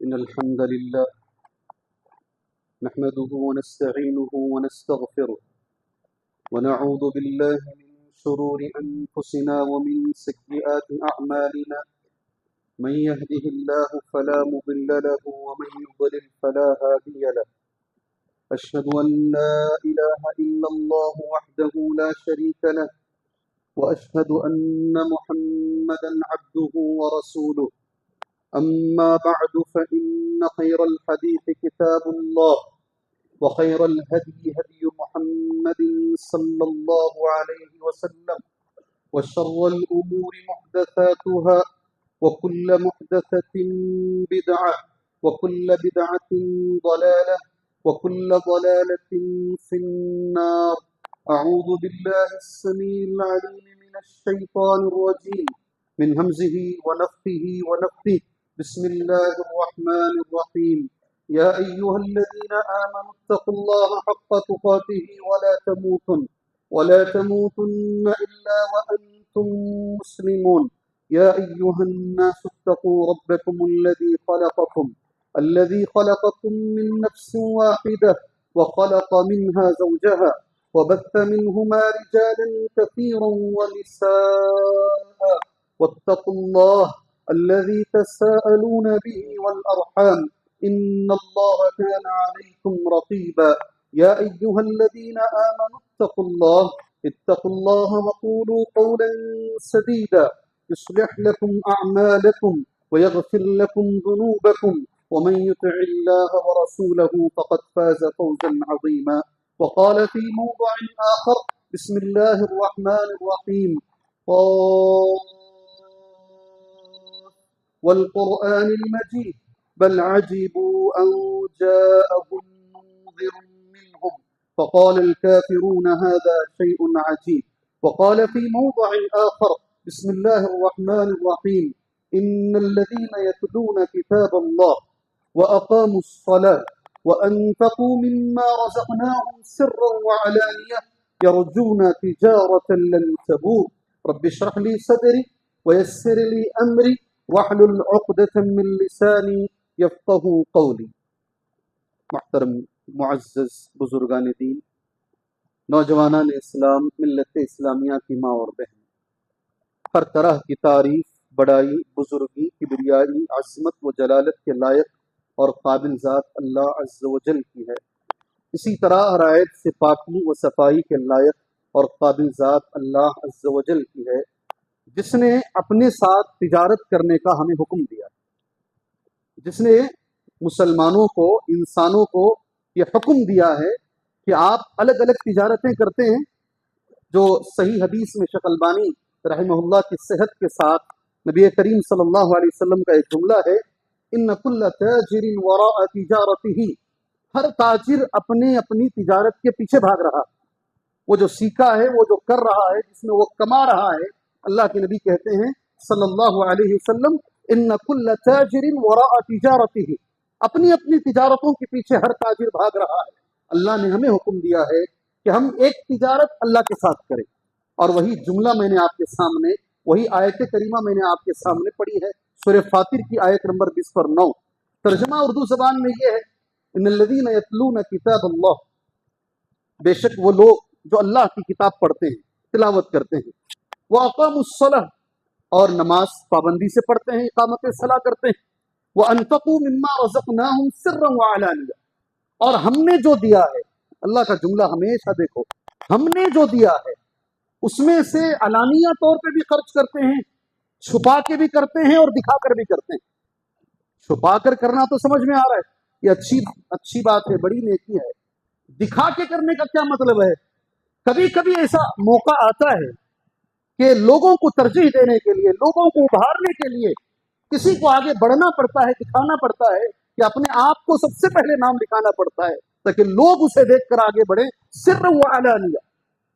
إن الحمد لله نحمده ونستعينه ونستغفره ونعوذ بالله من شرور أنفسنا ومن سيئات أعمالنا من يهده الله فلا مضل له ومن يضلل فلا هادي له أشهد أن لا إله إلا الله وحده لا شريك له وأشهد أن محمدا عبده ورسوله أما بعد فإن خير الحديث كتاب الله وخير الهدي هدي محمد صلى الله عليه وسلم وشر الأمور محدثاتها وكل محدثة بدعة وكل بدعة ضلالة وكل ضلالة في النار. أعوذ بالله السميع العليم من الشيطان الرجيم من همزه ونفخه ونفثه. بسم الله الرحمن الرحيم. يا أيها الذين آمنوا اتقوا الله حق تقاته ولا تموتن إلا وأنتم مسلمون. يا أيها الناس اتقوا ربكم الذي خلقكم من نفس واحدة وخلق منها زوجها وبث منهما رجالا كثيرا ونساء واتقوا الله الذي تساءلون به والأرحام إن الله كان عليكم رقيبا. يا أيها الذين آمنوا اتقوا الله وقولوا قولا سديدا يصلح لكم أعمالكم ويغفر لكم ذنوبكم ومن يطع الله ورسوله فقد فاز فوزا عظيما. وقال في موضع آخر بسم الله الرحمن الرحيم والقرآن المجيد بل عجبوا أن جاءهم منذر منهم فقال الكافرون هذا شيء عجيب. وقال في موضع آخر بسم الله الرحمن الرحيم إن الذين يتلون كتاب الله وأقاموا الصلاة وأنفقوا مما رزقناهم سرا وعلانية يرجون تجارة لن تبور. رب اشرح لي صدري ويسر لي أمري واحلل عقدة من لسانی یفقہوا قولی. محترم معزز بزرگان دین، نوجوانان اسلام، ملت اسلامیہ کی ماں اور بہن، ہر طرح کی تعریف، بڑائی، بزرگی، کبریائی، عظمت و جلالت کے لائق اور قابل ذات اللہ عز و جل کی ہے. اسی طرح ہر عیب سے پاکی و صفائی کے لائق اور قابل ذات اللہ عز و جل کی ہے، جس نے اپنے ساتھ تجارت کرنے کا ہمیں حکم دیا، جس نے مسلمانوں کو، انسانوں کو یہ حکم دیا ہے کہ آپ الگ الگ تجارتیں کرتے ہیں. جو صحیح حدیث میں شیخ البانی رحمہ اللہ کی صحت کے ساتھ نبی کریم صلی اللہ علیہ وسلم کا ایک جملہ ہے، ان کل تاجر وراء تجارتہ، ہر تاجر اپنی تجارت کے پیچھے بھاگ رہا. وہ جو سیکھا ہے، وہ جو کر رہا ہے، جس میں وہ کما رہا ہے، اللہ کے نبی کہتے ہیں صلی اللہ علیہ وسلم ان کل تاجر وراء تجارتہ، اپنی تجارتوں کے پیچھے ہر تاجر بھاگ رہا ہے. اللہ نے ہمیں حکم دیا ہے کہ ہم ایک تجارت اللہ کے ساتھ کریں، اور وہی جملہ میں نے آپ کے سامنے، وہی آیت کریمہ میں نے آپ کے سامنے پڑھی ہے، سورہ فاطر کی آیت نمبر 20/9. ترجمہ اردو زبان میں یہ ہے، ان الذین یتلون کتاب اللہ، بے شک وہ لوگ جو اللہ کی کتاب پڑھتے ہیں، تلاوت کرتے ہیں، وَأَقَامُوا الصَّلَاةَ، اور نماز پابندی سے پڑھتے ہیں، اقامت صلاح کرتے ہیں، وَأَنفَقُوا مِمَّا رَزَقْنَاهُمْ سِرًّا وَعَلَانِيَةً، اور ہم نے جو دیا ہے، اللہ کا جملہ ہمیشہ دیکھو، ہم نے جو دیا ہے اس میں سے علانیہ طور پہ بھی خرچ کرتے ہیں، چھپا کے بھی کرتے ہیں اور دکھا کر بھی کرتے ہیں. چھپا کر کرنا تو سمجھ میں آ رہا ہے، یہ اچھی بات ہے، بڑی نیکی ہے. دکھا کے کرنے کا کیا مطلب ہے؟ کبھی کبھی ایسا موقع آتا ہے کہ لوگوں کو ترجیح دینے کے لیے، لوگوں کو ابھارنے کے لیے کسی کو آگے بڑھنا پڑتا ہے، دکھانا پڑتا ہے، کہ اپنے آپ کو سب سے پہلے نام لکھانا پڑتا ہے تاکہ لوگ اسے دیکھ کر آگے بڑھیں. سر و علانیہ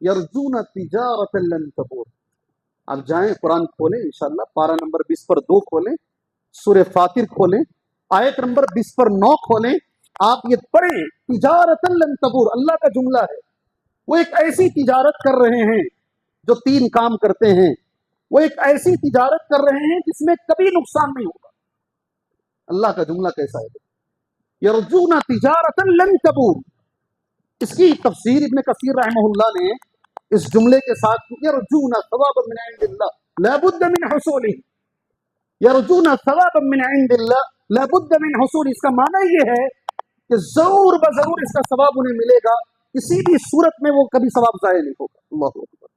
یرجون تجارت لن تبور. آپ جائیں قرآن کھولیں انشاءاللہ، پارہ نمبر 20/2 کھولیں، سورہ فاطر کھولیں، آیت نمبر 20/9 کھولیں، آپ یہ پڑھیں، تجارت لن تبور اللہ کا جملہ ہے. وہ ایک ایسی تجارت کر رہے ہیں جو 3 کام کرتے ہیں. وہ ایک ایسی تجارت کر رہے ہیں جس میں کبھی نقصان نہیں ہوگا. اللہ کا جملہ کیسا ہے؟ یرجون تجارتا لن تبور. اس کی تفسیر ابن کثیر رحمہ اللہ نے اس جملے کے ساتھ یرجون ثوابا من عند اللہ لا بد من حصوله. یرجون ثوابا من عند اللہ لا بد من حصول. اس کا معنی یہ ہے کہ ضرور بضرور اس کا ثواب انہیں ملے گا، کسی بھی صورت میں وہ کبھی ثواب ضائع نہیں ہوگا. اللہ اکبر.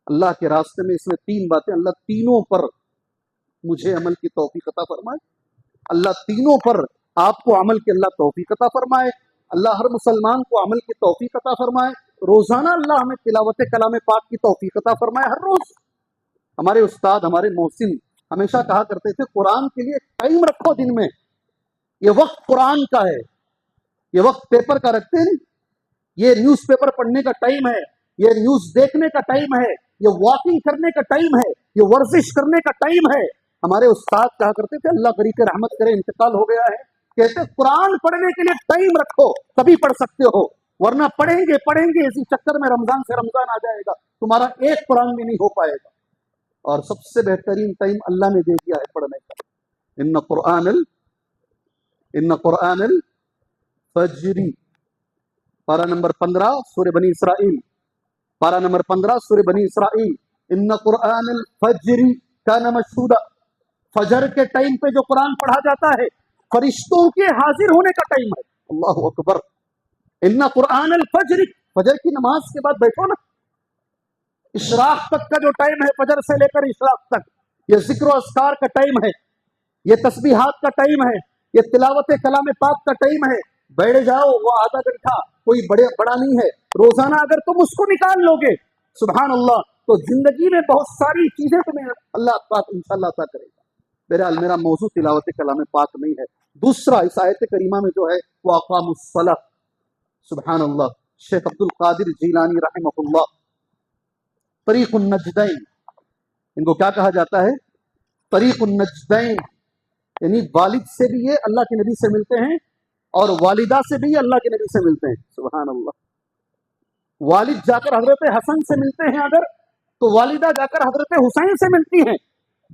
اللہ کے راستے میں اس میں تین باتیں، اللہ تینوں پر مجھے عمل کی توفیق عطا فرمائے، اللہ تینوں پر آپ کو عمل کی اللہ توفیق عطا فرمائے، اللہ ہر مسلمان کو عمل کی توفیق عطا فرمائے. روزانہ اللہ ہمیں تلاوت کلام پاک کی توفیق عطا فرمائے ہر روز. ہمارے استاد ہمارے محسن ہمیشہ کہا کرتے تھے قرآن کے لیے ٹائم رکھو دن میں. یہ وقت قرآن کا ہے، یہ وقت پیپر کا رکھتے نہیں. یہ نیوز پیپر پڑھنے کا ٹائم ہے، یہ نیوز دیکھنے کا ٹائم ہے، یہ واکنگ کرنے کا ٹائم ہے، یہ ورزش کرنے کا ٹائم ہے. ہمارے استاد کہا کرتے تھے اللہ غریق رحمت کرے انتقال ہو گیا ہے، کہتے قرآن پڑھنے کے لیے ٹائم رکھو تبھی پڑھ سکتے ہو، ورنہ پڑھیں گے اسی چکر میں رمضان سے رمضان آ جائے گا، تمہارا ایک قرآن بھی نہیں ہو پائے گا. اور سب سے بہترین ٹائم اللہ نے دے دیا ہے پڑھنے کا. ان قرآن الفجر، پارہ نمبر 15 سورہ بنی اسرائیل، پارہ نمبر 15 سورہ بنی اسرائیل. ان قرآن الفجر کان مشہودا. فجر کے ٹائم پہ جو قرآن پڑھا جاتا ہے فرشتوں کے حاضر ہونے کا ٹائم ہے. اللہ اکبر. ان قرآن الفجر، فجر کی نماز کے بعد بیٹھو نا، اشراق تک کا جو ٹائم ہے، فجر سے لے کر اشراق تک، یہ ذکر و اذکار کا ٹائم ہے، یہ تسبیحات کا ٹائم ہے، یہ تلاوت کلام پاک کا ٹائم ہے. بیٹھ جاؤ، وہ آدھا گھنٹہ کوئی بڑا نہیں ہے. روزانہ اگر تم اس کو نکال لو گے سبحان اللہ تو زندگی میں بہت ساری چیزیں تمہیں اللہ پاک انشاءاللہ عطا کرے گا. بہرحال میرا موضوع تلاوت کلام پاک نہیں ہے. دوسرا اس آیت کریمہ میں جو ہے وہ اقام الصلاۃ. سبحان اللہ. شیخ عبد القادر جیلانی رحمہ اللہ طریق النجدین، ان کو کیا کہا جاتا ہے؟ طریق النجدین، یعنی والد سے بھی یہ اللہ کے نبی سے ملتے ہیں اور والدہ سے بھی اللہ کے نبی سے ملتے ہیں. سبحان اللہ. والد جا کر حضرت حسن سے ملتے ہیں اگر، تو والدہ جا کر حضرت حسین سے ملتی ہیں.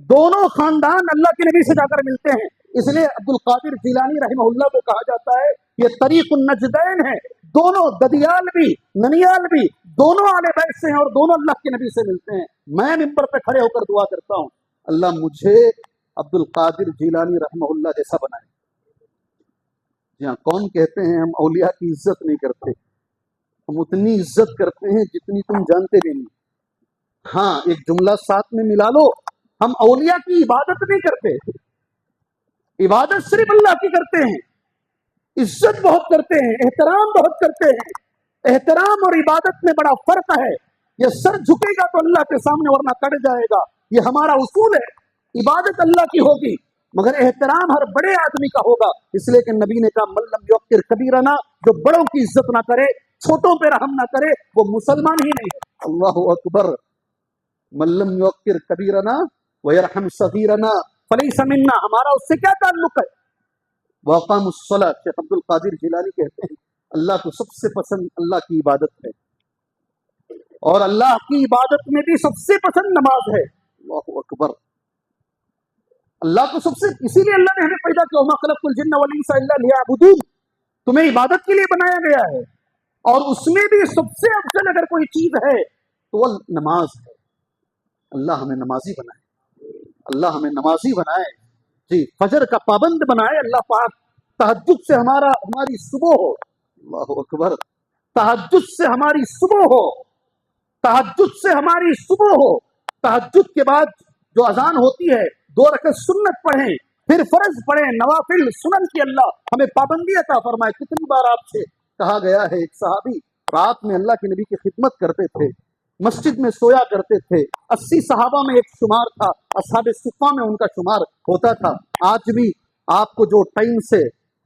دونوں خاندان اللہ کے نبی سے جا کر ملتے ہیں. اس لیے عبد القادر جیلانی رحمہ اللہ کو کہا جاتا ہے یہ طریق النجدین ہے. دونوں ددیال بھی ننیال بھی دونوں آل بیت سے ہیں اور دونوں اللہ کے نبی سے ملتے ہیں. میں ممبر پہ کھڑے ہو کر دعا کرتا ہوں اللہ مجھے عبد القادر جیلانی رحمہ اللہ جیسا بنائے. جی ہاں، کون کہتے ہیں ہم اولیاء کی عزت نہیں کرتے؟ ہم اتنی عزت کرتے ہیں جتنی تم جانتے بھی نہیں. ہاں، ایک جملہ ساتھ میں ملا لو، ہم اولیاء کی عبادت نہیں کرتے، عبادت صرف اللہ کی کرتے ہیں، عزت بہت کرتے ہیں، احترام بہت کرتے ہیں. احترام اور عبادت میں بڑا فرق ہے. یہ سر جھکے گا تو اللہ کے سامنے ورنہ کٹ جائے گا. یہ ہمارا اصول ہے. عبادت اللہ کی ہوگی مگر احترام ہر بڑے آدمی کا ہوگا. اس لیے کہ نبی نے کہا من لم یوقر کبیرنا، جو بڑوں کی عزت نہ کرے، چھوٹوں پہ رحم نہ کرے، وہ مسلمان ہی نہیں ہے. اللہ اکبر. من لم یوقر کبیرنا ویرحم صغیرنا فلیس منا. ہمارا اس سے کیا تعلق ہے؟ واقام الصلاۃ. شیخ عبد القادر جیلانی کہتے ہیں اللہ کو سب سے پسند اللہ کی عبادت ہے، اور اللہ کی عبادت میں بھی سب سے پسند نماز ہے. اللہ اکبر. اللہ کو سب سے، اسی لیے اللہ نے ہمیں پیدا کیا وما خلقت الجن والانس الا لیعبدون. تمہیں عبادت کے لیے بنایا گیا ہے، اور اس میں بھی سب سے افضل اگر کوئی چیز ہے تو وہ نماز ہے. اللہ ہمیں نمازی بنائے، اللہ ہمیں نمازی بنائے. جی، فجر کا پابند بنائے اللہ پاک. تہجد سے ہماری صبح ہو. اللہ اکبر. تہجد سے ہماری صبح ہو، تہجد سے ہماری صبح ہو. تہجد کے بعد جو اذان ہوتی ہے 2 رکعت سنت پڑھیں، پھر فرض پڑھیں، نوافل سنن کی اللہ ہمیں پابندی عطا فرمائے. کتنی بار آپ سے کہا گیا ہے ایک صحابی رات میں اللہ کے نبی کی خدمت کرتے تھے، مسجد میں سویا کرتے تھے. 80 صحابہ میں ایک شمار تھا، اصحاب صفہ میں ان کا شمار ہوتا تھا. آج بھی آپ کو جو ٹائم سے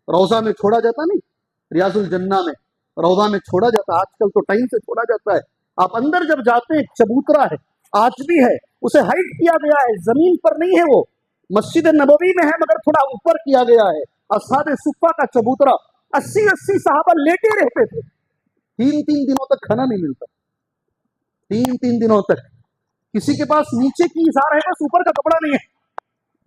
روضہ میں چھوڑا جاتا نہیں، ریاض الجنہ میں روضہ میں چھوڑا جاتا، آج کل تو ٹائم سے چھوڑا جاتا ہے. آپ اندر جب جاتے ہیں، ایک چبوترا ہے، آج بھی ہے، اسے ہائٹ کیا گیا ہے، زمین پر نہیں ہے. وہ مسجد نبوی میں ہے مگر تھوڑا اوپر کیا گیا ہے. اصحاب صفہ کا چبوترا 80 صحابہ لیٹے رہتے تھے. 3 دنوں تک کھانا نہیں ملتا. 3 دنوں تک کسی کے پاس نیچے کی اظہار ہے، بس اوپر کا کپڑا نہیں ہے.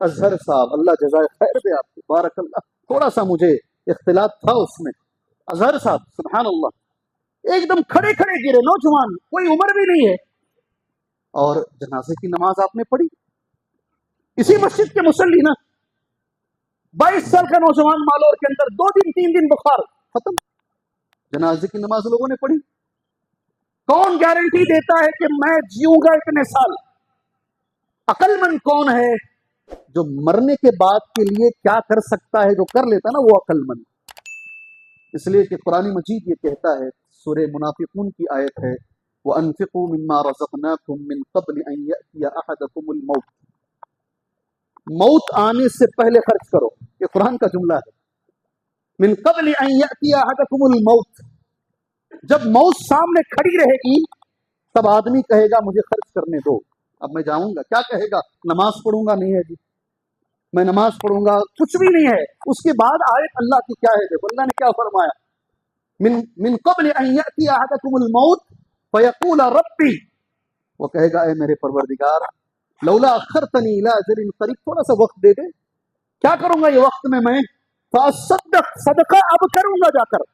اظہر صاحب اللہ جزائے خیر دے آپ کو، بارک اللہ، تھوڑا سا مجھے اختلاط تھا اس میں. اظہر صاحب سبحان اللہ ایک دم کھڑے کھڑے گرے، نوجوان، کوئی عمر بھی نہیں ہے، اور جنازے کی نماز آپ نے پڑھی اسی مسجد کے مصلی نا. 22 سال کا نوجوان مالور کے اندر 2 دن 3 دن بخار ختم، جنازے کی نماز لوگوں نے پڑھی. کون گارنٹی دیتا ہے کہ میں جیوں گا اتنے سال؟ عقل مند کون ہے جو مرنے کے بعد کے لیے کیا کر سکتا ہے، جو کر لیتا نا وہ عقل مند. اس لیے کہ قرآن مجید یہ کہتا ہے، سورہ منافقون کی آیت ہے، وَأَنفِقُوا مِمَّا رَزَقْنَاكُم مِّن قَبْلِ أَن يَأْتِيَ أَحَدَكُمُ الْمَوْتُ. موت آنے سے پہلے خرچ کرو، یہ قرآن کا جملہ ہے. من قبل ان یأتی احدکم الموت، جب موت سامنے کھڑی رہے گی تب آدمی کہے گا مجھے خرچ کرنے دو، اب میں جاؤں گا. کیا کہے گا؟ نماز پڑھوں گا؟ نہیں ہے جی میں نماز پڑھوں گا، کچھ بھی نہیں ہے. اس کے بعد آیت اللہ کی کیا ہے، دیکھو اللہ نے کیا فرمایا، من قبل ان یأتی احدکم الموت فیقول ربی، وہ کہے گا اے میرے پروردگار لولا اخرتنی الی اجل قریب، تھوڑا سا وقت دے دے. کیا کروں گا یہ وقت میں فاصدق، صدقہ اب کروں گا جا کر.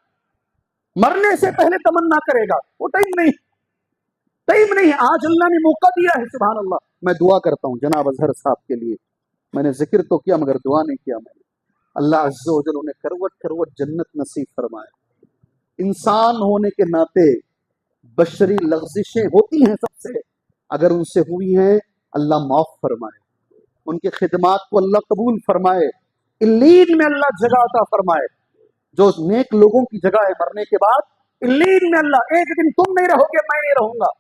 مرنے سے پہلے تمنا کرے گا، وہ ٹائم نہیں. آج اللہ نے موقع دیا ہے، سبحان اللہ. میں دعا کرتا ہوں جناب اظہر صاحب کے لیے، میں نے ذکر تو کیا مگر دعا نہیں کیا. میں نے اللہ عز و جل انہیں کروٹ کروٹ جنت نصیب فرمائے. انسان ہونے کے ناطے بشری لغزشیں ہوتی ہیں سب سے، اگر ان سے ہوئی ہیں اللہ معاف فرمائے، ان کے خدمات کو اللہ قبول فرمائے، الین میں اللہ جگہ عطا فرمائے. جو نیک لوگوں کی جگہ ہے مرنے کے بعد الین میں اللہ، ایک دن تم نہیں رہو گے میں نہیں رہوں گا،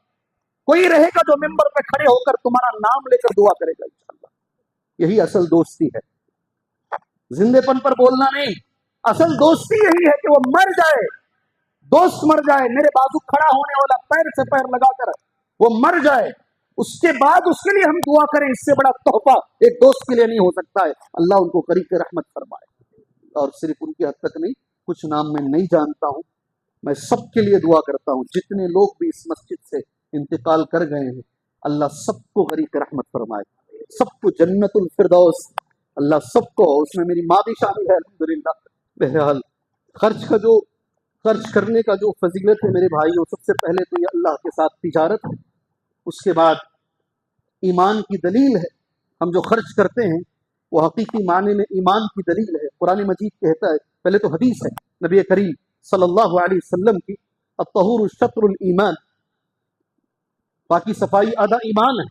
کوئی رہے گا جو ممبر پہ کھڑے ہو کر تمہارا نام لے کر دعا کرے گا انشاءاللہ. یہی اصل دوستی ہے، زندے پن پر بولنا نہیں. اصل دوستی یہی ہے کہ وہ مر جائے، دوست مر جائے، میرے بازو کھڑا ہونے والا پیر سے پیر لگا کر وہ مر جائے، اس کے بعد اس کے لیے ہم دعا کریں، اس سے بڑا تحفہ ایک دوست کے لیے نہیں ہو سکتا ہے. اللہ ان کو قریب رحمت فرمائے. اور صرف ان کی حد تک نہیں، کچھ نام میں نہیں جانتا ہوں، میں سب کے لیے دعا کرتا ہوں. جتنے لوگ بھی اس مسجد سے انتقال کر گئے ہیں اللہ سب کو غریق رحمت فرمائے، سب کو جنت الفردوس، اللہ سب کو، اس میں میری ماں بھی شامل ہے الحمدللہ. بہرحال خرچ کرنے کا جو فضیلت ہے میرے بھائیوں، سب سے پہلے تو یہ اللہ کے ساتھ تجارت ہے، اس کے بعد ایمان کی دلیل ہے. ہم جو خرچ کرتے ہیں وہ حقیقی معنی میں ایمان کی دلیل ہے. قرآن مجید کہتا ہے، پہلے تو حدیث ہے نبی کریم صلی اللہ علیہ وسلم کی، الطہور شطر الایمان، باقی صفائی آدھا ایمان ہے.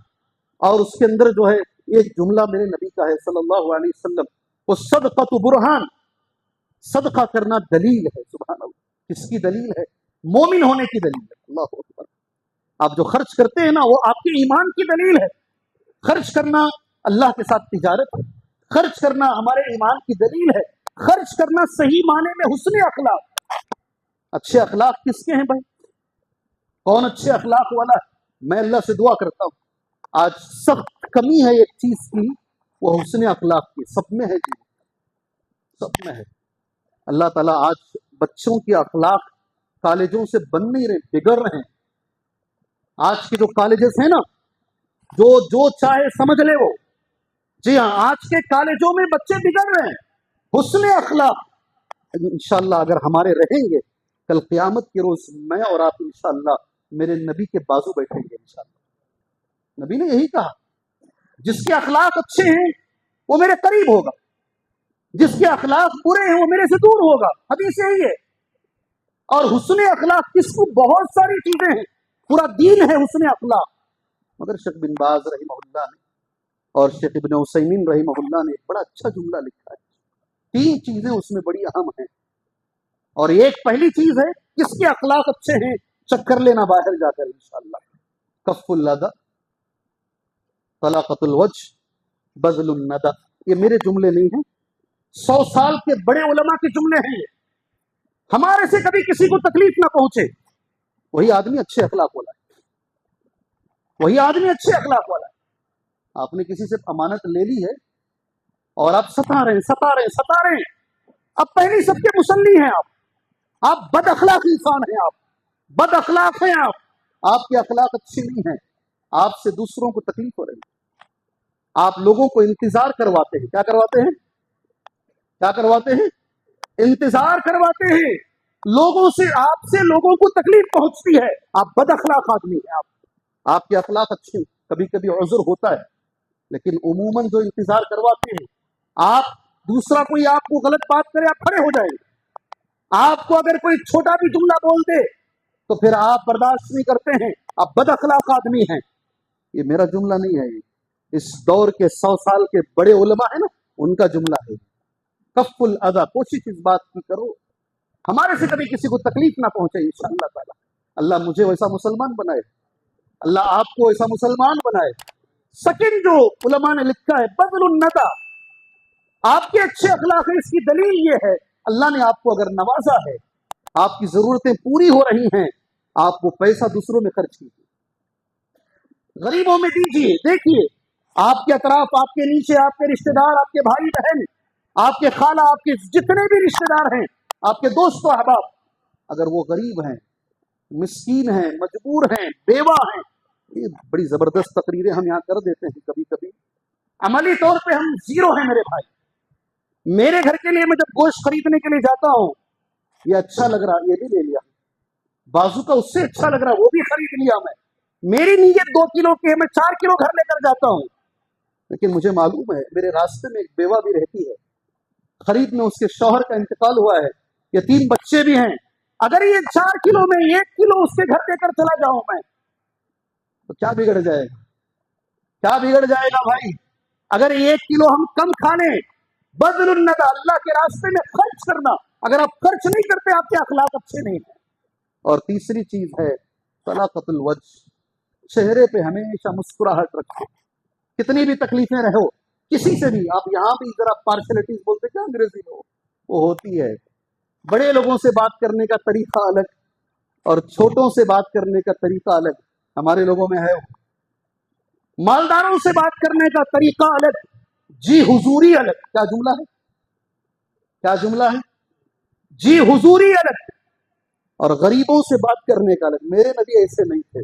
اور اس کے اندر جو ہے ایک جملہ میرے نبی کا ہے صلی اللہ علیہ وسلم، وہ صدقۃ برہان، صدقہ کرنا دلیل ہے. سبحان اللہ، کس کی دلیل ہے؟ مومن ہونے کی دلیل ہے. اللہ اکبر. آپ جو خرچ کرتے ہیں نا وہ آپ کے ایمان کی دلیل ہے. خرچ کرنا اللہ کے ساتھ تجارت ہے، خرچ کرنا ہمارے ایمان کی دلیل ہے. خرچ کرنا صحیح معنی میں حسن اخلاق. اچھے اخلاق کس کے ہیں بھائی؟ کون اچھے اخلاق والا ہے؟ میں اللہ سے دعا کرتا ہوں، آج سخت کمی ہے ایک چیز کی، وہ حسن اخلاق کی. سب میں ہے جی، سب میں ہے. اللہ تعالیٰ آج بچوں کے اخلاق کالجوں سے بن نہیں رہے، بگڑ رہے ہیں. آج کے جو کالجز ہیں نا، جو چاہے سمجھ لے وہ، جی ہاں آج کے کالجوں میں بچے بگڑ رہے ہیں. حسن اخلاق انشاءاللہ اگر ہمارے رہیں گے، کل قیامت کے روز میں اور آپ انشاءاللہ میرے نبی کے بازو بیٹھیں گے انشاءاللہ. نبی نے یہی کہا، جس کے اخلاق اچھے ہیں وہ میرے قریب ہوگا، جس کے اخلاق برے ہیں وہ میرے سے دور ہوگا. حدیث یہی ہے. اور حسن اخلاق کس کو؟ بہت ساری چیزیں ہیں، پورا دین ہے حسن اخلاق. مگر شیخ بن باز رحمہ اللہ نے اور شیخ ابن عثیمین رحمہ اللہ نے ایک بڑا اچھا جملہ لکھا ہے. 3 چیزیں اس میں بڑی اہم ہیں، اور ایک پہلی چیز ہے کس کے اخلاق اچھے ہیں، چکر لینا باہر جا کر انشاءاللہ. کف الادہ، طلاقۃ الوجہ، بذل الندى. یہ میرے جملے نہیں ہیں، 100 سال کے بڑے علماء کے جملے ہیں. ہمارے سے کبھی کسی کو تکلیف نہ پہنچے، وہی آدمی اچھے اخلاق والا ہے، وہی آدمی اچھے اخلاق والا ہے. آپ نے کسی سے امانت لے لی ہے اور آپ ستا رہے ہیں، اب پہلی سب کے مسلی ہیں آپ بد اخلاق انسان ہیں، آپ بد اخلاق ہیں، آپ کے اخلاق اچھے نہیں ہیں، آپ سے دوسروں کو تکلیف ہو رہی ہے. آپ لوگوں کو انتظار کرواتے ہیں. کیا کرواتے ہیں؟ کیا کرواتے ہیں؟ انتظار کرواتے ہیں لوگوں سے. آپ سے لوگوں کو تکلیف پہنچتی ہے. آپ بد اخلاق آدمی ہیں. آپ کے اخلاق اچھے، کبھی کبھی عذر ہوتا ہے، لیکن عموماً جو انتظار کرواتے ہیں، آپ دوسرا کوئی آپ کو غلط بات کرے آپ کھڑے ہو جائیں گے. آپ کو اگر کوئی چھوٹا بھی جملہ بول دے تو پھر آپ برداشت نہیں کرتے ہیں. آپ بد اخلاق آدمی ہیں. یہ میرا جملہ نہیں ہے، یہ اس دور کے 100 سال کے بڑے علماء ہیں نا، ان کا جملہ ہے. کف الاذى، کوشش اس بات کی کرو ہمارے سے کبھی کسی کو تکلیف نہ پہنچے. انشاءاللہ تعالی اللہ مجھے ویسا مسلمان بنائے، اللہ آپ کو ایسا مسلمان بنائے. سیکنڈ جو علماء نے لکھا ہے بذل الندى، آپ کے اچھے اخلاق ہیں. اس کی دلیل یہ ہے اللہ نے آپ کو اگر نوازا ہے، آپ کی ضرورتیں پوری ہو رہی ہیں، آپ وہ پیسہ دوسروں میں خرچ کیجیے، غریبوں میں دیجیے. دیکھیے آپ کے اطراف، آپ کے نیچے آپ کے رشتہ دار، آپ کے بھائی بہن، آپ کے خالہ، آپ کے جتنے بھی رشتہ دار ہیں، آپ کے دوست و احباب، اگر وہ غریب ہیں، مسکین ہیں، مجبور ہیں، بیوہ ہیں. یہ بڑی زبردست تقریریں ہم یہاں کر دیتے ہیں کبھی کبھی، عملی طور پہ ہم زیرو ہیں میرے بھائی. میرے گھر کے لیے میں جب گوشت خریدنے کے لیے جاتا ہوں، یہ اچھا لگ رہا یہ بھی لے لیا، بازو کا اس سے اچھا لگ رہا وہ بھی خرید لیا. میری نیت 2 کلو کی ہے، میں 4 کلو گھر لے کر جاتا ہوں، لیکن مجھے معلوم ہے میرے راستے میں ایک بیوہ بھی رہتی ہے، قریب میں اس کے شوہر کا انتقال ہوا ہے، یہ 3 بچے بھی ہیں. اگر یہ 4 کلو میں 1 کلو اس کے گھر دے کر چلا جاؤں میں تو کیا بگڑ جائے گا؟ کیا بگڑ جائے گا بھائی؟ اگر 1 کلو ہم کم کھا لیں، بذل الندى، اللہ کے راستے میں خرچ کرنا. اگر آپ خرچ نہیں کرتے آپ کے اخلاق اچھے نہیں ہیں. اور تیسری چیز ہے طلاقۃ الوجہ، چہرے پہ ہمیشہ مسکراہٹ رکھو. کتنی بھی تکلیفیں رہو کسی سے بھی، آپ یہاں بھی ذرا پارشلٹیز بولتے کیا انگریزی میں وہ ہوتی ہے. بڑے لوگوں سے بات کرنے کا طریقہ الگ اور چھوٹوں سے بات کرنے کا طریقہ الگ. ہمارے لوگوں میں ہے مالداروں سے بات کرنے کا طریقہ الگ، جی حضوری الگ. کیا جملہ ہے؟ کیا جملہ ہے؟ جی حضوری الگ اور غریبوں سے بات کرنے کا الگ. میرے نبی ایسے نہیں تھے.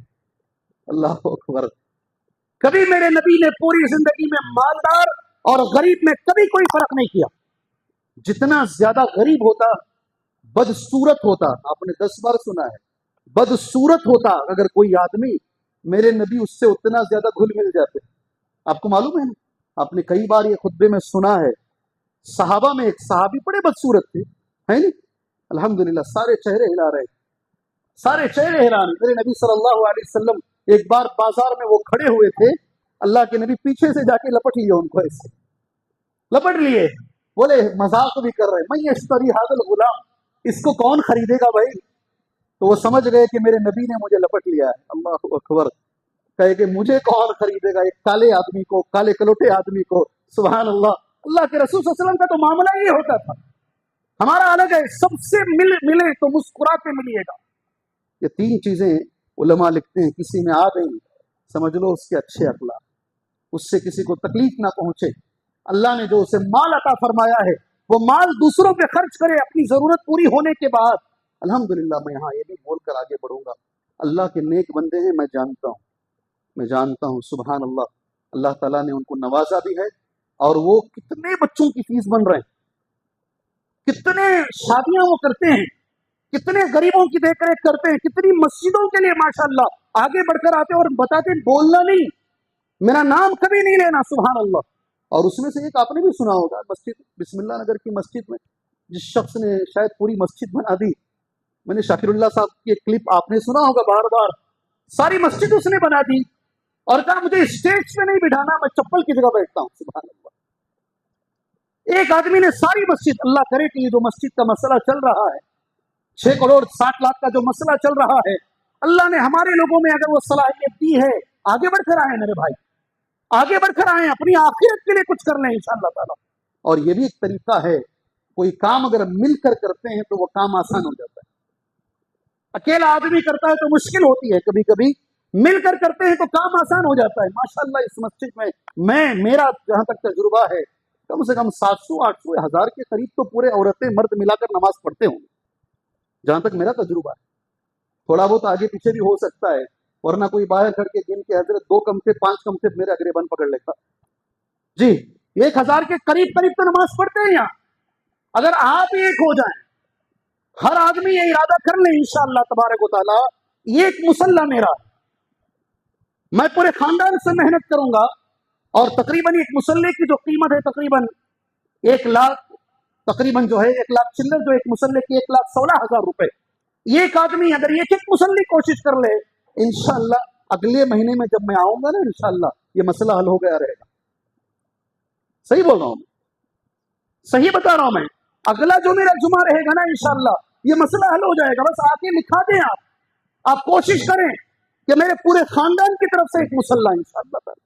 اللہ اکبر. کبھی میرے نبی نے پوری زندگی میں مالدار اور غریب میں کبھی کوئی فرق نہیں کیا. جتنا زیادہ غریب ہوتا بدصورت ہوتا، آپ نے 10 بار سنا ہے، بدصورت ہوتا اگر کوئی آدمی، میرے نبی اس سے اتنا زیادہ گھل مل جاتے. آپ کو معلوم ہے نا، آپ نے کئی بار یہ خطبے میں سنا ہے، صحابہ میں ایک صحابی بڑے بدصورت تھے، ہے نہیں؟ الحمدللہ سارے چہرے ہلا رہے، سارے چہرے ہلا رہے. میرے نبی صلی اللہ علیہ وسلم ایک بار بازار میں وہ کھڑے ہوئے تھے، اللہ کے نبی پیچھے سے جا کے لپٹ لیے ان کو، ایسے لپٹ لیے. بولے مذاق بھی کر رہے، میں یشتری ھذا الغلام، اس کو کون خریدے گا بھائی؟ تو وہ سمجھ گئے کہ میرے نبی نے مجھے لپٹ لیا ہے. اللہ اکبر. کہے کہ مجھے کون خریدے گا ایک کالے آدمی کو، کالے کلوٹے آدمی کو. سبحان اللہ. اللہ کے رسول صلی اللہ علیہ وسلم کا تو معاملہ یہ ہوتا تھا. ہمارا الگ ہے، سب سے ملے تو مسکرا کے ملیے گا. یہ 3 چیزیں علماء لکھتے ہیں، کسی میں آ گئی سمجھ لو اس کے اچھے اخلاق، اس سے کسی کو تکلیف نہ پہنچے. اللہ نے جو اسے مال عطا فرمایا ہے وہ مال دوسروں پہ خرچ کرے اپنی ضرورت پوری ہونے کے بعد. الحمدللہ. میں یہاں یہ بھی بول کر آگے بڑھوں گا، اللہ کے نیک بندے ہیں، میں جانتا ہوں سبحان اللہ. اللہ تعالیٰ نے ان کو نوازا بھی ہے، اور وہ کتنے بچوں کی فیس بن رہے ہیں، کتنے شادیاں وہ کرتے ہیں، کتنے غریبوں کی دیکھ ریکھ کرتے ہیں، کتنی مسجدوں کے لیے ماشاءاللہ آگے بڑھ کر آتے اور بتاتے بولنا نہیں، میرا نام کبھی نہیں لینا. سبحان اللہ. اور اس میں سے ایک آپ نے بھی سنا ہوگا، مسجد بسم اللہ نگر کی مسجد میں جس شخص نے شاید پوری مسجد بنا دی. میں نے شاکر اللہ صاحب کی ایک کلپ آپ نے سنا ہوگا، بار بار ساری مسجد اس نے بنا دی اور کہا مجھے اسٹیج پہ نہیں بٹھانا، میں چپل کی جگہ بیٹھتا ہوں. سبحان اللہ. ایک آدمی نے ساری مسجد، اللہ کرے کہ یہ جو مسجد کا مسئلہ چل رہا ہے 6 کروڑ 60 لاکھ کا جو مسئلہ چل رہا ہے، اللہ نے ہمارے لوگوں میں اگر وہ صلاحیت دی ہے، آگے بڑھ کر آئے میرے بھائی، آگے بڑھ کر آئیں، اپنی آخرت کے لیے کچھ کر لیں انشاءاللہ تعالیٰ. اور یہ بھی ایک طریقہ ہے، کوئی کام اگر مل کر کرتے ہیں تو وہ کام آسان ہو جاتا ہے. اکیلا آدمی کرتا ہے تو مشکل ہوتی ہے، کبھی کبھی مل کر کرتے ہیں تو کام آسان ہو جاتا ہے. ماشاءاللہ اس مسجد میں میرا جہاں تک تجربہ ہے کم سے کم 700 800 1000 کے قریب تو پورے عورتیں مرد ملا کر نماز پڑھتے ہوں، جہاں تک میرا تجربہ ہے. تھوڑا بہت آگے پیچھے بھی ہو سکتا ہے، ورنہ کوئی باہر کر کے گن کے حضرت 2 کم سے 5 کم سے میرے اگریبان پکڑ لیتا. جی 1000 کے قریب قریب تو نماز پڑھتے ہیں یہاں. اگر آپ ایک ہو جائیں, ہر آدمی یہ ارادہ کر لیں انشاءاللہ تبارک و تعالی, یہ ایک مسلح میرا, میں پورے خاندان سے محنت کروں گا, اور تقریباً ایک مسلح کی جو قیمت ہے تقریباً 1 لاکھ, تقریباً جو ہے 1 لاکھ چلر, جو ایک مسلح کی 1,16,000 روپے. یہ ایک آدمی اگر ایک مسلح کوشش کر لے, انشاءاللہ اگلے مہینے میں جب میں آؤں گا نا انشاءاللہ یہ مسئلہ حل ہو گیا رہے گا. صحیح بول رہا ہوں, صحیح بتا رہا ہوں میں. اگلا جو میرا جمعہ رہے گا نا انشاءاللہ یہ مسئلہ حل ہو جائے گا. بس آ کے لکھا دیں, آپ کوشش کریں کہ میرے پورے خاندان کی طرف سے ایک مسلح انشاءاللہ تعالی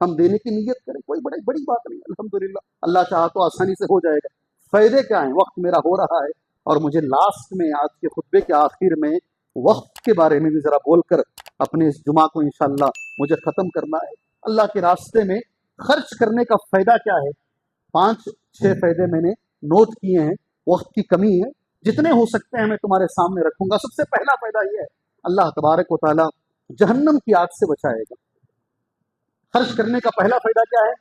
ہم دینے کی نیت کریں. کوئی بڑی بات نہیں, الحمدللہ اللہ چاہا تو آسانی سے ہو جائے گا. فائدے کیا ہیں, وقت میرا ہو رہا ہے, اور مجھے لاسٹ میں آج کے خطبے کے آخر میں وقت کے بارے میں بھی ذرا بول کر اپنے اس جمعہ کو انشاءاللہ مجھے ختم کرنا ہے. اللہ کے راستے میں خرچ کرنے کا فائدہ کیا ہے, 5-6 فائدے میں نے نوٹ کیے ہیں. وقت کی کمی ہے, جتنے ہو سکتے ہیں میں تمہارے سامنے رکھوں گا. سب سے پہلا فائدہ یہ ہے, اللہ تبارک و تعالی جہنم کی آگ سے بچائے گا. خرچ کرنے کا پہلا فائدہ کیا ہے,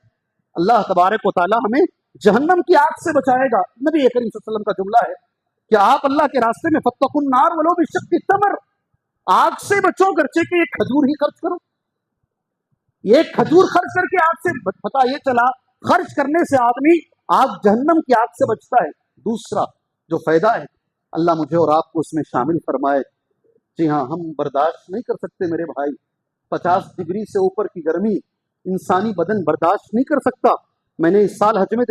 اللہ تبارک و تعالی ہمیں جہنم کی آگ سے بچائے گا. نبی کریم صلی اللہ علیہ وسلم کا جملہ ہے کہ آپ اللہ کے راستے میں فاتقوا النار ولو بشق تمر, آگ سے بچو گرچہ کہ ایک کھجور ہی خرچ کرو. ایک کھجور خرچ کر کے آگ سے پتہ یہ چلا, خرچ کرنے سے آدمی آگ جہنم کی آگ سے بچتا ہے. دوسرا جو فائدہ ہے, اللہ مجھے اور آپ کو اس میں شامل فرمائے. جی ہاں, ہم برداشت نہیں کر سکتے میرے بھائی, 50 ڈگری سے اوپر کی گرمی انسانی بدن برداشت نہیں کر سکتا. میں نے اس سال حج میں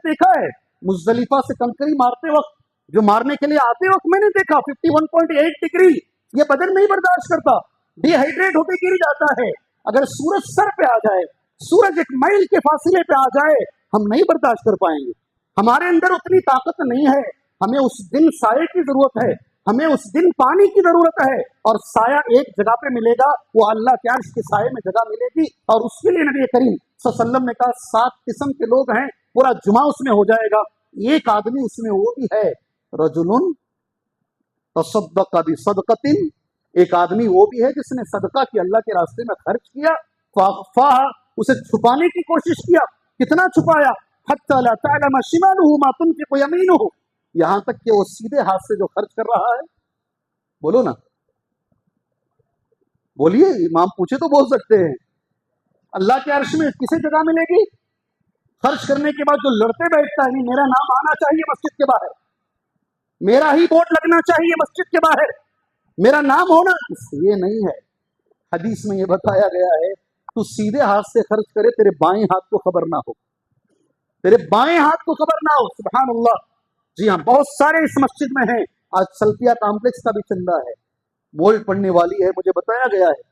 دیکھا ہے, مزدلفہ سے کنکری مارتے وقت, جو مارنے کے لیے آتے وقت میں نے دیکھا 51.8 ڈگری, یہ بدن نہیں برداشت کرتا, ڈی ہائیڈریٹ ہوتے گر جاتا ہے. اگر سورج سر پہ آ جائے, سورج 1 میل کے فاصلے پہ آ جائے, ہم نہیں برداشت کر پائیں گے. ہمارے اندر اتنی طاقت نہیں ہے. ہمیں اس دن سائے کی ضرورت ہے, ہمیں اس دن پانی کی ضرورت ہے, اور سایہ ایک جگہ پہ ملے گا, وہ اللہ کے عرش کے سائے میں جگہ ملے گی. اور اس کے لیے نبی کریم صلی اللہ علیہ وسلم نے کہا 7 قسم کے لوگ ہیں, پورا جمعہ اس میں ہو جائے گا. ایک آدمی اس میں وہ بھی ہے, رجل تصدق بصدقۃ, ایک آدمی وہ بھی ہے جس نے صدقہ کی, اللہ کے راستے میں خرچ کیا, فاخفاها, اسے چھپانے کی کوشش کیا. کتنا چھپایا, حتی لا تعلم شمالہ ما تنفق یمینہ, یہاں تک کہ وہ سیدھے ہاتھ سے جو خرچ کر رہا ہے, بولو نا, بولیے, امام پوچھے تو بول سکتے ہیں, اللہ کے عرش میں کسی جگہ ملے گی. خرچ کرنے کے بعد جو لڑتے بیٹھتا ہے, نہیں میرا نام آنا چاہیے مسجد کے باہر, میرا ہی بورڈ لگنا چاہیے مسجد کے باہر, میرا نام ہونا, یہ نہیں ہے. حدیث میں یہ بتایا گیا ہے, تو سیدھے ہاتھ سے خرچ کرے, تیرے بائیں ہاتھ کو خبر نہ ہو, تیرے بائیں ہاتھ کو خبر نہ ہو. سبحان اللہ. جی ہاں, بہت سارے اس مسجد میں ہیں. آج سلفیہ کامپلیکس کا بھی چندہ ہے, مولڈ پڑنے والی ہے, مجھے بتایا گیا ہے,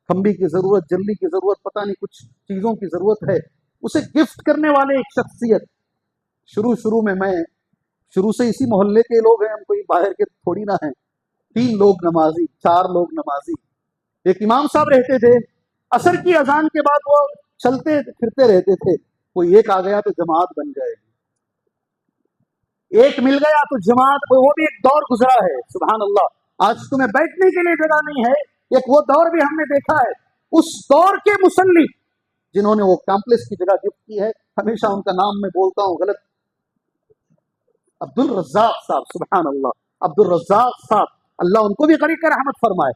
کھمبی کی ضرورت, جلی کی ضرورت, پتہ نہیں کچھ چیزوں کی ضرورت ہے, اسے گفٹ کرنے والے ایک شخصیت. شروع میں شروع سے اسی محلے کے لوگ ہیں, ہم کوئی باہر کے تھوڑی نہ ہیں. 3 لوگ نمازی, 4 لوگ نمازی, ایک امام صاحب رہتے تھے. عصر کی اذان کے بعد وہ چلتے پھرتے رہتے تھے. کوئی ایک آ گیا تو جماعت بن جائے گی, ایک مل گیا تو جماعت, وہ بھی ایک دور گزرا ہے. سبحان اللہ. آج تمہیں بیٹھنے کے لیے جگہ نہیں ہے, ایک وہ دور بھی ہم نے دیکھا ہے. اس دور کے مصلی جنہوں نے وہ کمپلیکس کی جگہ گفٹ کی ہے, ہمیشہ ان کا نام میں بولتا ہوں غلط, عبد الرزاق صاحب. سبحان اللہ, عبد الرزاق صاحب, اللہ ان کو بھی قریب رحمت فرمائے,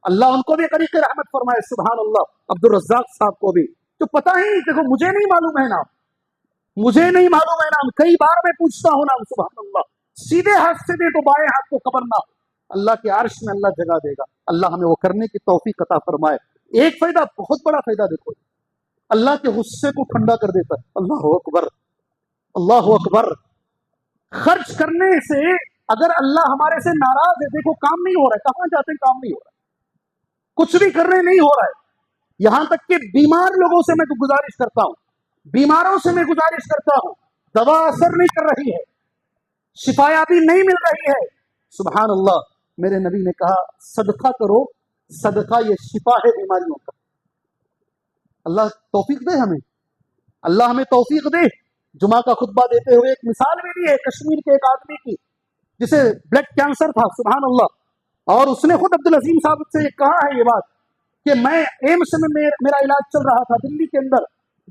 اللہ ان کو بھی قریب رحمت فرمائے. سبحان اللہ. عبد الرزاق صاحب کو بھی تو پتہ ہی, دیکھو مجھے نہیں معلوم ہے نام, مجھے نہیں معلوم ہے نام, کئی بار میں پوچھتا ہوں نام. سبحان اللہ. سیدھے ہاتھ سے دے تو بائیں ہاتھ کو خبر نہ ہو, اللہ کے عرش میں اللہ جگہ دے گا. اللہ ہمیں وہ کرنے کی توفیق عطا فرمائے. ایک فائدہ, بہت بڑا فائدہ دیکھو, اللہ کے غصے کو ٹھنڈا کر دیتا ہے. اللہ اکبر, اللہ اکبر. خرچ کرنے سے اگر اللہ ہمارے سے ناراض ہے, دیکھو کام نہیں ہو رہا ہے, کہاں جاتے ہیں کام نہیں ہو رہا ہے, کچھ بھی کرنے نہیں ہو رہا ہے. یہاں تک کہ بیمار لوگوں سے میں گزارش کرتا ہوں, بیماروں سے میں گزارش کرتا ہوں, دوا اثر نہیں کر رہی ہے, شفایابی نہیں مل رہی ہے. سبحان اللہ. میرے نبی نے کہا صدقہ کرو, صدقہ یہ شفا ہے بیماریوں کا. اللہ توفیق دے ہمیں, اللہ ہمیں توفیق دے. جمعہ کا خطبہ دیتے ہوئے ایک مثال بھی دی ہے کشمیر کے ایک آدمی کی, جسے بلڈ کینسر تھا. سبحان اللہ. اور اس نے خود عبدالعظیم صاحب سے کہا ہے یہ بات کہ میں ایمس میں میرا علاج چل رہا تھا دلی کے اندر,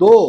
2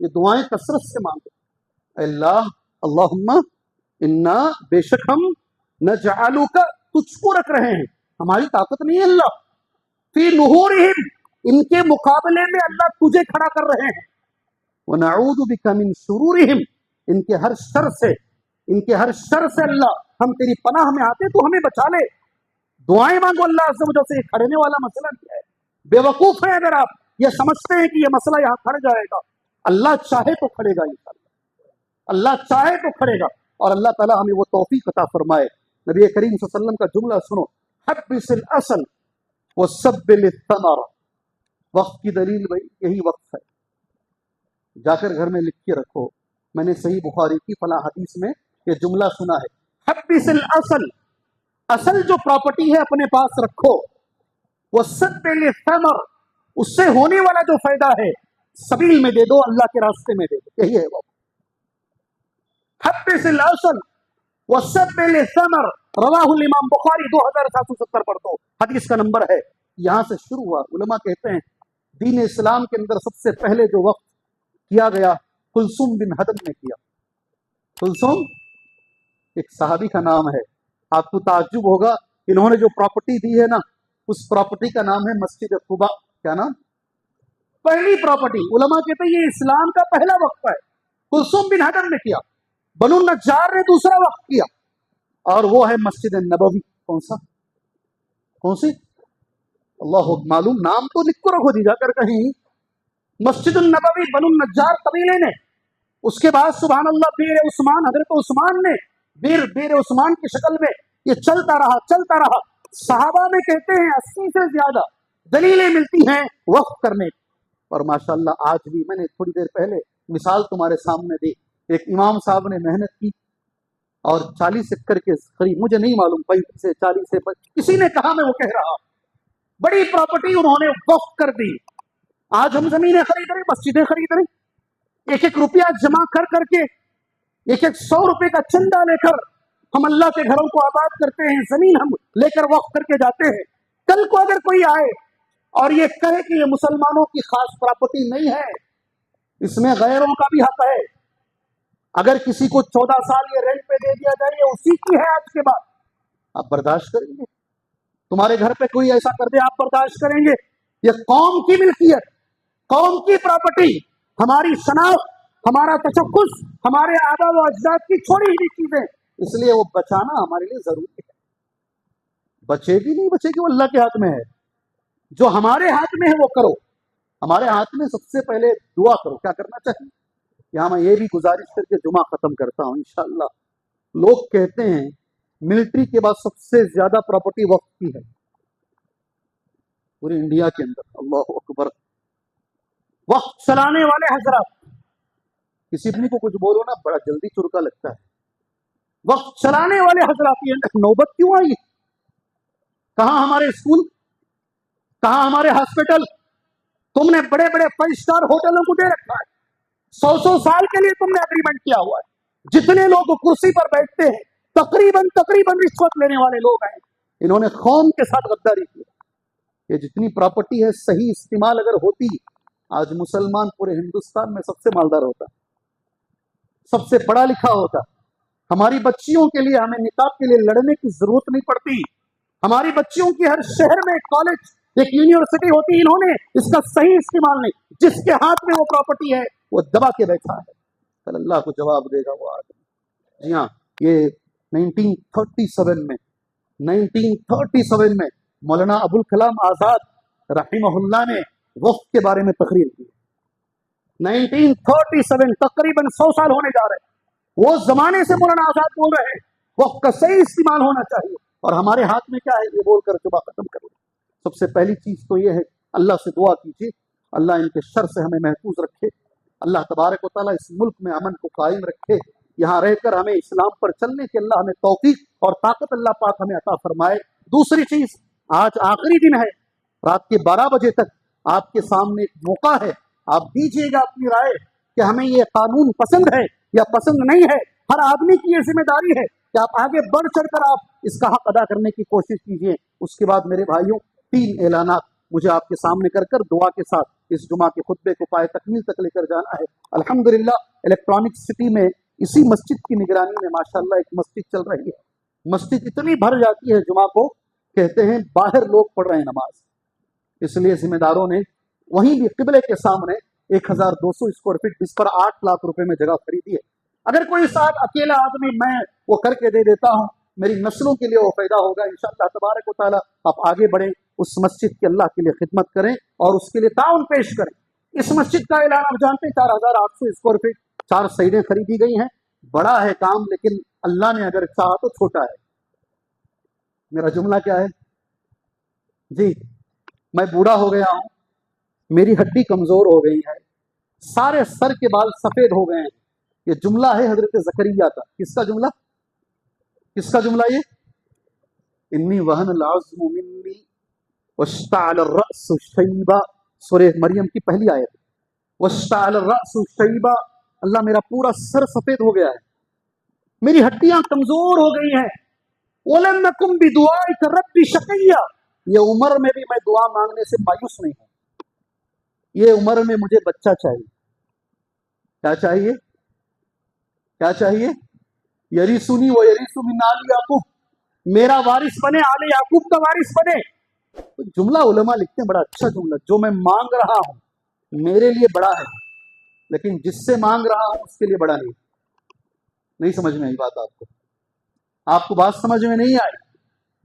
یہ دعائیں کثرت سے مانگو. اے اللہ، اللہم انا، بے شک ہم، نجعلک، تجھ کو رکھ رہے ہیں، ہماری طاقت نہیں ہے اللہ، فی نحورہم، ان کے مقابلے میں اللہ تجھے کھڑا کر رہے ہیں، ونعوذ بک من شرورہم، ان کے ہر شر سے، ان کے ہر شر سے اللہ ہم تیری پناہ میں آتے، تو ہمیں بچا لے. دعائیں مانگو اللہ عز و جل سے. یہ کھڑنے والا مسئلہ کیا ہے؟ بے وقوف ہیں اگر آپ یہ سمجھتے ہیں کہ یہ مسئلہ یہاں کھڑ جائے گا. اللہ چاہے تو کھڑے گا انشاءاللہ، اللہ چاہے تو کھڑے گا، اور اللہ تعالیٰ ہمیں وہ توفیق عطا فرمائے. نبی کریم صلی اللہ علیہ وسلم کا جملہ سنو، حبس الاصل وسبل الثمر. وقت کی دلیل بھائی یہی وقت ہے. جا کر گھر میں لکھ کے رکھو، میں نے صحیح بخاری کی فلاں حدیث میں یہ جملہ سنا ہے. حبس الاصل، اصل جو پراپرٹی ہے اپنے پاس رکھو. وسبل الثمر، اس سے ہونے والا جو فائدہ ہے سبیل میں دے دو، اللہ کے راستے میں دے دو. یہی ہے وہ. حبس الاصل وسبل الثمر، رواہ الامام بخاری 2770 پڑھ دو، حدیث کا نمبر ہے. یہاں سے شروع ہوا. علماء کہتے ہیں دین اسلام کے اندر سب سے پہلے جو وقت کیا گیا کلثوم بن ہدم نے کیا. کلثوم ایک صحابی کا نام ہے. آپ کو تعجب ہوگا، انہوں نے جو پراپرٹی دی ہے نا، اس پراپرٹی کا نام ہے مسجد قباء. کیا نام؟ پہلی پراپرٹی. علماء کہتے ہیں یہ اسلام کا پہلا وقت ہے. کلثوم بن ہدم نے کیا. بنو النجار نے دوسرا وقت کیا، اور وہ ہے مسجد نبوی. کون سا؟ کون سی؟ اللہ معلوم، نام تو لکھ کو رکھو جی جا کر کہیں. مسجد النبوی بنو النجار قبیلے نے. اس کے بعد سبحان اللہ بیر عثمان، حضرت عثمان نے بیر عثمان کی شکل میں یہ چلتا رہا چلتا رہا. صحابہ میں کہتے ہیں 80 سے زیادہ دلیلیں ملتی ہیں وقف کرنے. اور ماشاءاللہ آج بھی، میں نے تھوڑی دیر پہلے مثال تمہارے سامنے دی، ایک امام صاحب نے محنت کی اور 40 ایکڑ کے قریب، مجھے نہیں معلوم 35 سے 40 سے کسی نے کہا، میں وہ کہہ رہا، بڑی پراپرٹی انہوں نے وقف کر دی. آج ہم زمینیں خرید رہے، مسجدیں خرید رہے، ایک ایک روپیہ جمع کر کر کے، ایک ایک 100 روپے کا چندہ لے کر ہم اللہ کے گھروں کو آباد کرتے ہیں. زمین ہم لے کر وقف کر کے جاتے ہیں. کل کو اگر کوئی آئے اور یہ کہے کہ یہ مسلمانوں کی خاص پراپرٹی نہیں ہے، اس میں غیروں کا بھی حق ہے. اگر کسی کو 14 سال یہ رینٹ پہ دے دیا جائے، یہ اسی کی ہے آج کے بعد، آپ برداشت کریں گے؟ تمہارے گھر پہ کوئی ایسا کر دے، آپ برداشت کریں گے؟ یہ قوم کی ملکیت، قوم کی پراپرٹی، ہماری شناخت، ہمارا تشخص، ہمارے آبا و اجداد کی چھوڑی ہوئی چیزیں، اس لیے وہ بچانا ہمارے لیے ضروری ہے. بچے گی نہیں بچے گی، وہ اللہ کے ہاتھ میں ہے. جو ہمارے ہاتھ میں ہے وہ کرو. ہمارے ہاتھ میں سب سے پہلے دعا کرو. کیا کرنا چاہیے؟ یہاں میں یہ بھی گزارش کر کے جمعہ ختم کرتا ہوں انشاءاللہ. لوگ کہتے ہیں ملٹری کے بعد سب سے زیادہ پراپرٹی وقت کی ہے پوری انڈیا کے اندر. اللہ اکبر. وقت چلانے والے حضرات، کسی بھی کو کچھ بولو نا بڑا جلدی چرکا لگتا ہے. وقت چلانے والے حضرات، یہ نوبت کیوں آئی؟ کہاں ہمارے اسکول، کہاں ہمارے ہاسپٹل؟ تم نے بڑے بڑے 5 اسٹار ہوٹلوں کو دے رکھا ہے. 100 سال کے لیے تم نے اگریمنٹ کیا ہوا ہے. جتنے لوگ کرسی پر بیٹھتے ہیں تقریباً رشوت لینے والے لوگ ہیں. انہوں نے قوم کے ساتھ غداری کی. یہ جتنی پراپرٹی ہے صحیح استعمال اگر ہوتی، آج مسلمان پورے ہندوستان میں سب سے مالدار ہوتا، سب سے پڑھا لکھا ہوتا. ہماری بچیوں کے لیے ہمیں نکاح کے لیے لڑنے کی ضرورت نہیں پڑتی. ہماری بچیوں کی ہر شہر میں ایک کالج، ایک یونیورسٹی ہوتی. انہوں نے اس کا صحیح استعمال نہیں. جس کے ہاتھ میں وہ پراپرٹی ہے وہ دبا کے بیٹھا ہے. کل اللہ کو جواب دے گا وہ آدمی. جی ہاں، یہ 1937 میں مولانا ابوالکلام آزاد رحمہ اللہ نے وقت کے بارے میں تقریر کی. 1937، تقریباً 100 سال ہونے جا رہے ہیں. وہ زمانے سے مولانا آزاد بول رہے ہیں وقت کا صحیح استعمال ہونا چاہیے. اور ہمارے ہاتھ میں کیا ہے یہ بول کر جمعہ ختم کرو. سب سے پہلی چیز تو یہ ہے، اللہ سے دعا کیجیے اللہ ان کے شر سے ہمیں محفوظ رکھے. اللہ تبارک و تعالیٰ اس ملک میں امن کو قائم رکھے. یہاں رہ کر ہمیں اسلام پر چلنے کے اللہ ہمیں توفیق اور طاقت اللہ پاک ہمیں عطا فرمائے. دوسری چیز، آج آخری دن ہے، رات کے 12 بجے تک آپ کے سامنے ایک موقع ہے. آپ دیجیے گا اپنی رائے کہ ہمیں یہ قانون پسند ہے یا پسند نہیں ہے. ہر آدمی کی یہ ذمہ داری ہے کہ آپ آگے بڑھ چڑھ کر آپ اس کا حق ادا کرنے کی کوشش کیجیے. اس کے بعد میرے بھائیوں 3 اعلانات. مجھے آپ کے سامنے کر دعا کے ساتھ اس جمعہ کے خطبے کو پائے تکمیل تک لے کر جانا ہے۔ الحمدللہ الیکٹرانک سٹی میں اسی مسجد کی نگرانی میں ماشاءاللہ ایک مسجد چل رہی ہے۔ مسجد اتنی بھر جاتی ہے جمعہ کو، کہتے ہیں باہر لوگ پڑھ رہے ہیں نماز، اس لیے ذمہ داروں نے وہیں بھی قبلے کے سامنے 1200 اسکوائر فٹ جس پر 8 لاکھ روپے میں جگہ خریدی ہے۔ اگر کوئی ساتھ اکیلا آدمی میں وہ کر کے دے دیتا ہوں، میری نسلوں کے لیے وہ فائدہ ہوگا انشاءاللہ تبارک و تعالیٰ۔ آپ آگے بڑھیں، اس مسجد کی اللہ کے لیے خدمت کریں اور اس کے لیے تعاون پیش کریں۔ اس مسجد کا اعلان آپ جانتے ہیں 4800 اسکوائر فٹ 4 سائڈیں خریدی گئی ہیں، بڑا ہے کام، لیکن اللہ نے اگر چاہا تو چھوٹا ہے۔ میرا جملہ کیا ہے جی؟ میں بوڑھا ہو گیا ہوں، میری ہڈی کمزور ہو گئی ہے، سارے سر کے بال سفید ہو گئے ہیں۔ یہ جملہ ہے حضرت زکریا کا۔ کس کا جملہ؟ کس کا جملہ یہ؟ انی وہن العظم منی واشتعل الرأس شیبا، سورہ مریم کی پہلی آیت۔ واشتعل الرأس شیبا، اللہ میرا پورا سر سفید ہو گیا ہے، میری ہڈیاں کمزور ہو گئی ہیں۔ وَلَمْ نَكُمْ بِدُعَائِكَ رَبِّ شَقِيًّا، یہ عمر میں بھی میں دعا مانگنے سے مایوس نہیں ہوں۔ یہ عمر میں مجھے بچہ چاہیے۔ کیا چاہیے؟ کیا چاہیے؟ یریثنی و یریث من آل یعقوب، میرا وارث بنے، آل یعقوب کا وارث بنے۔ جملہ علماء لکھتے ہیں بڑا اچھا جملہ، جو میں مانگ رہا ہوں میرے لیے بڑا ہے، لیکن جس سے مانگ رہا ہوں اس کے لیے بڑا نہیں سمجھ میں آئی بات آپ کو؟ آپ کو بات سمجھ میں نہیں آئی؟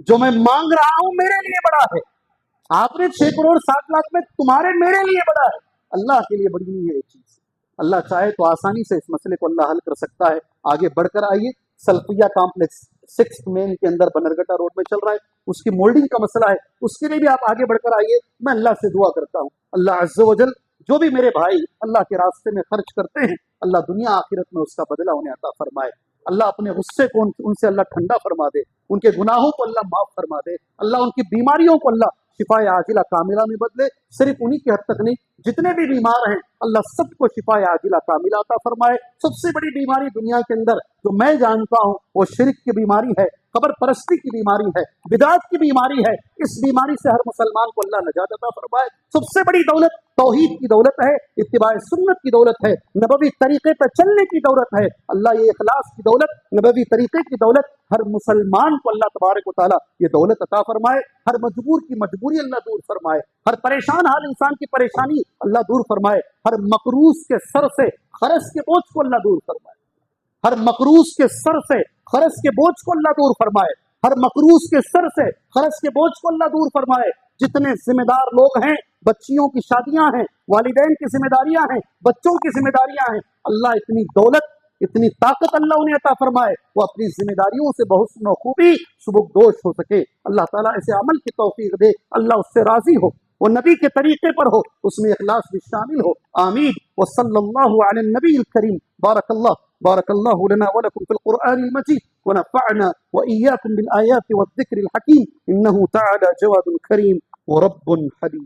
جو میں مانگ رہا ہوں میرے لیے بڑا ہے، آپ نے 6 کروڑ 7 لاکھ میں تمہارے میرے لیے بڑا ہے، اللہ کے لیے بڑی نہیں ہے یہ چیز۔ اللہ چاہے تو آسانی سے اس مسئلے کو اللہ حل کر سکتا ہے۔ آگے بڑھ کر آئیے، سلفیہ کامپلیکس 6 مین کے اندر بنرگٹا روڈ میں چل رہا ہے، اس کی مولڈنگ کا مسئلہ ہے، اس کے لیے بھی آپ آگے بڑھ کر آئیے۔ میں اللہ سے دعا کرتا ہوں اللہ عز و جل جو بھی میرے بھائی اللہ کے راستے میں خرچ کرتے ہیں، اللہ دنیا آخرت میں اس کا بدلہ انہیں عطا فرمائے۔ اللہ اپنے غصے کو ان سے اللہ ٹھنڈا فرما دے، ان کے گناہوں کو اللہ معاف فرما دے، اللہ ان کی بیماریوں کو اللہ شفا عاجلہ کاملہ میں بدلے۔ صرف انہی کی حد تک نہیں، جتنے بھی بیمار ہیں اللہ سب کو شفا عاجلہ کاملہ عطا فرمائے۔ سب سے بڑی بیماری دنیا کے اندر جو میں جانتا ہوں وہ شرک کی بیماری ہے، قبر پرستی کی بیماری ہے، بدعت کی بیماری ہے۔ اس بیماری سے ہر مسلمان کو اللہ نجات عطا فرمائے۔ سب سے بڑی دولت توحید کی دولت ہے، اتباع سنت کی دولت ہے، نبوی طریقے پہ چلنے کی دولت ہے۔ اللہ یہ اخلاص کی دولت، نبوی طریقے کی دولت ہر مسلمان کو اللہ تبارک و تعالیٰ یہ دولت عطا فرمائے۔ ہر مجبور کی مجبوری اللہ دور فرمائے، ہر پریشان حال انسان کی پریشانی اللہ دور فرمائے، ہر مقروض کے سر سے قرض کے بوجھ کو اللہ دور فرمائے، ہر مقروض کے سر سے قرض کے بوجھ کو اللہ دور فرمائے، ہر مقروض کے سر سے قرض کے بوجھ کو اللہ دور فرمائے۔ جتنے ذمہ دار لوگ ہیں، بچیوں کی شادیاں ہیں، والدین کی ذمہ داریاں ہیں، بچوں کی ذمہ داریاں ہیں، اللہ اتنی دولت اتنی طاقت اللہ انہیں عطا فرمائے وہ اپنی ذمہ داریوں سے بحسن و خوبی سبکدوش ہو سکے۔ اللہ تعالیٰ ایسے عمل کی توفیق دے، اللہ اس سے راضی ہو، وہ نبی کے طریقے پر ہو، اس میں اخلاص بھی شامل ہو، آمین۔ وصلی اللہ علی النبی الکریم۔ بارک اللہ لنا ولکم فی القرآن المجید ونفعنا وإياكم بالآيات والذكر الحكيم إنه تعالى جواد كريم ورب حليم۔